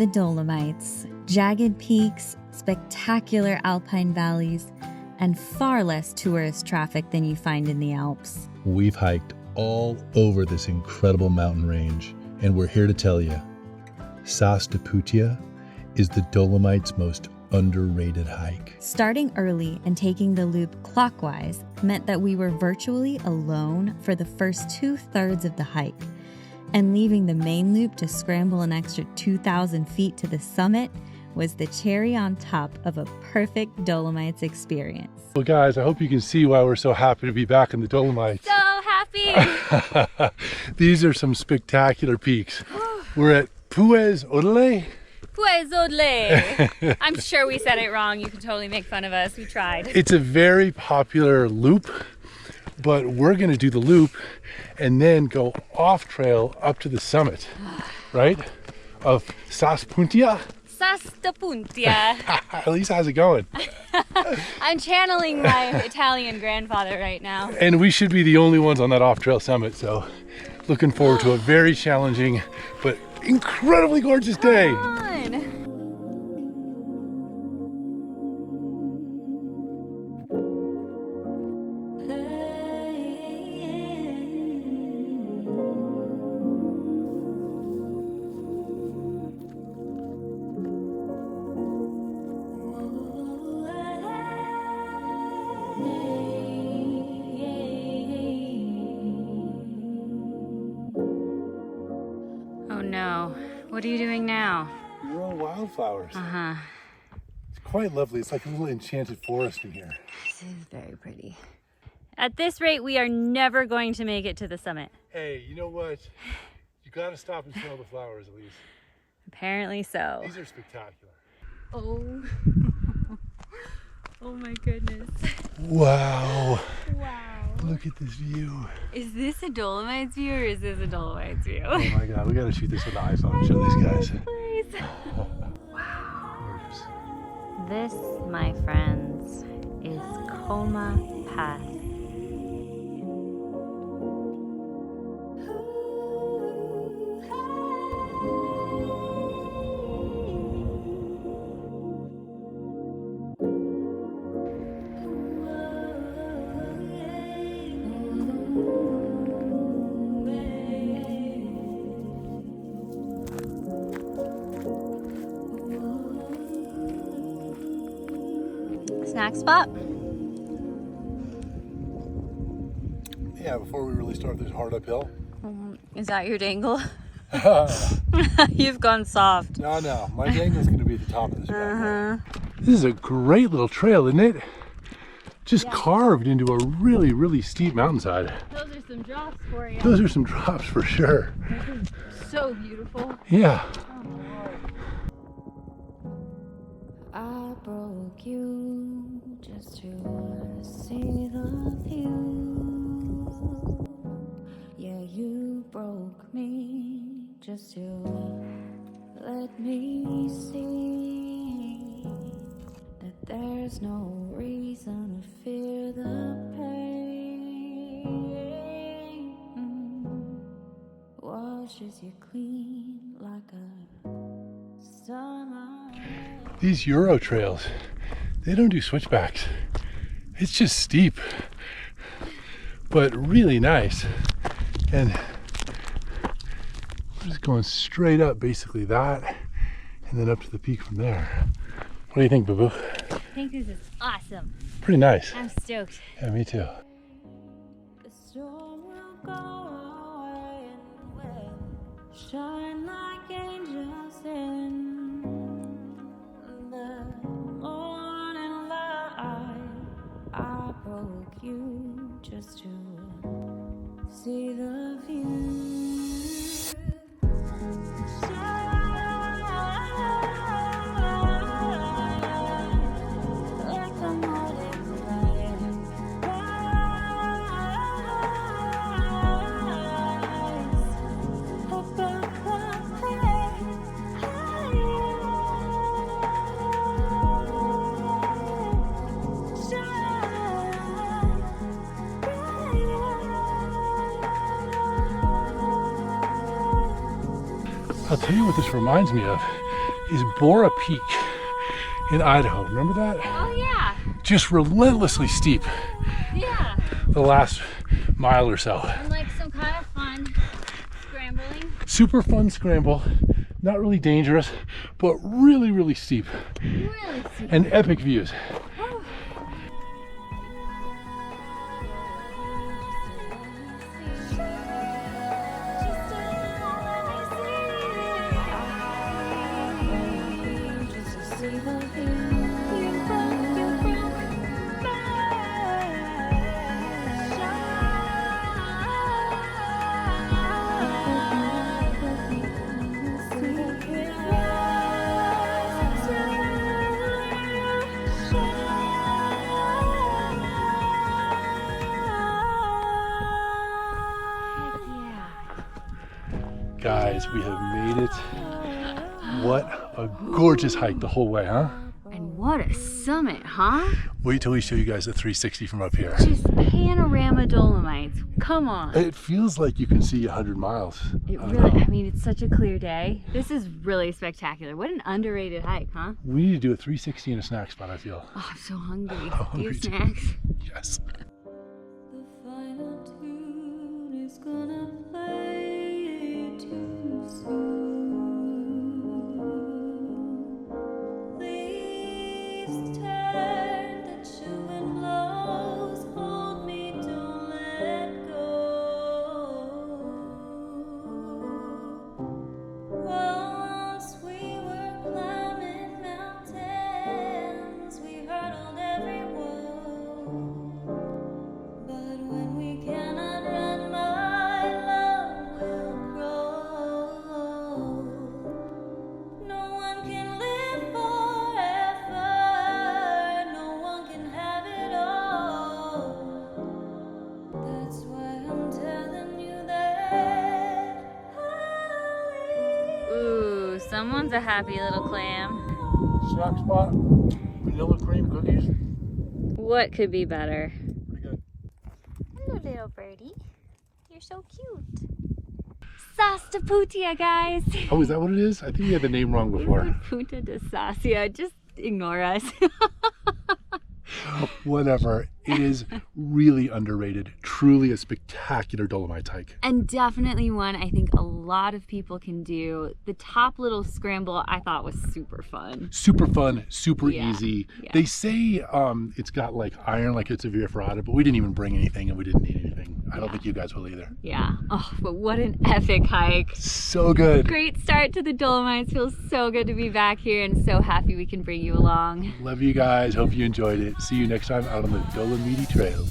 The Dolomites, jagged peaks, spectacular alpine valleys, and far less tourist traffic than you find in the Alps. We've hiked all over this incredible mountain range, and we're here to tell you, Sass de Putia is the Dolomites' most underrated hike. Starting early and taking the loop clockwise meant that we were virtually alone for the first 2/3 of the hike, and leaving the main loop to scramble an extra 2,000 feet to the summit was the cherry on top of a perfect Dolomites experience. Well guys, I hope you can see why we're so happy to be back in the Dolomites. So happy! These are some spectacular peaks. We're at Puez-Odle. Puez-Odle! I'm sure we said it wrong. You can totally make fun of us. We tried. It's a very popular loop, but we're gonna do the loop and then go off trail up to the summit, right? Of Sass de Putia. Sass de Putia. Elise, how's it going? I'm channeling my Italian grandfather right now. And we should be the only ones on that off-trail summit, so looking forward to a very challenging but incredibly gorgeous day. Come on. Oh no, what are you doing now? We're on wildflowers. Uh-huh. It's quite lovely. It's like a little enchanted forest in here. This is very pretty. At this rate, we are never going to make it to the summit. Hey, you know what? You gotta stop and smell the flowers, Elise. Apparently so. These are spectacular. Oh. Oh my goodness. Wow. Wow. Look at this view. Is this a Dolomites view or is this a Dolomites view? Oh my God, we gotta shoot this with the iPhone and show these guys. Please. Wow. Gorgeous. This, my friends, is Coma Pass. Snack spot? Yeah, before we really start this hard uphill. Is that your dangle? You've gone soft. No, my dangle's gonna be at the top of this mountain. This is a great little trail, isn't it? Just carved into a really, really steep mountainside. Those are some drops for you. Those are some drops for sure. So beautiful. Yeah. I broke you just to see the view. Yeah, you broke me just to let me see that there's no reason to fear the pain. Washes you clean like a summer. These Euro trails, they don't do switchbacks. It's just steep, but really nice. And we're just going straight up, basically that, and then up to the peak from there. What do you think, Boo-Boo? I think this is awesome. Pretty nice. I'm stoked. Yeah, me too. The storm will go away and we'll shine like angels in the morning light. I broke you just to see the view. I'll tell you what this reminds me of. is Bora Peak in Idaho. Remember that? Oh yeah. Just relentlessly steep. Yeah. The last mile or so. And like some kind of fun scrambling. Super fun scramble. Not really dangerous, but really, really steep. Really steep. And epic views. Guys, we have made it. What a gorgeous hike the whole way, huh? And what a summit, huh? Wait till we show you guys the 360 from up here. Just panorama Dolomites. Come on. It feels like you can see 100 miles. It really, I mean, it's such a clear day. This is really spectacular. What an underrated hike, huh? We need to do a 360 in a snack spot, I feel. Oh, I'm so hungry. Do you hungry have too. snacks? Yes. The final tune is gonna play too soon. Leaves turn, the chill wind blows. Hold me, don't let go. Once we were climbing mountains, we hurdled every wall. But when we cannot run, my love will crawl. No one can live forever, no one can have it all. That's why I'm telling you that Ooh, someone's a happy little clam. Snack spot, vanilla cream cookies. What could be better? Pretty good. Hello, little birdie. You're so cute. Sass de Putia, guys. Oh, is that what it is? I think we had the name wrong before. Puta de Sassia. Just ignore us. Whatever. It is really underrated. Truly a spectacular Dolomites hike. And definitely one I think a lot of people can do. The top little scramble I thought was super fun. Super fun, super Yeah, easy. yeah. They say it's got like iron, like it's a Via Ferrata, but we didn't even bring anything and we didn't need anything. I don't think you guys will either. Yeah. Oh, but what an epic hike. So good. Great start to the Dolomites. Feels so good to be back here and so happy we can bring you along. Love you guys. Hope you enjoyed it. See you next time out on the Dolomite Trail.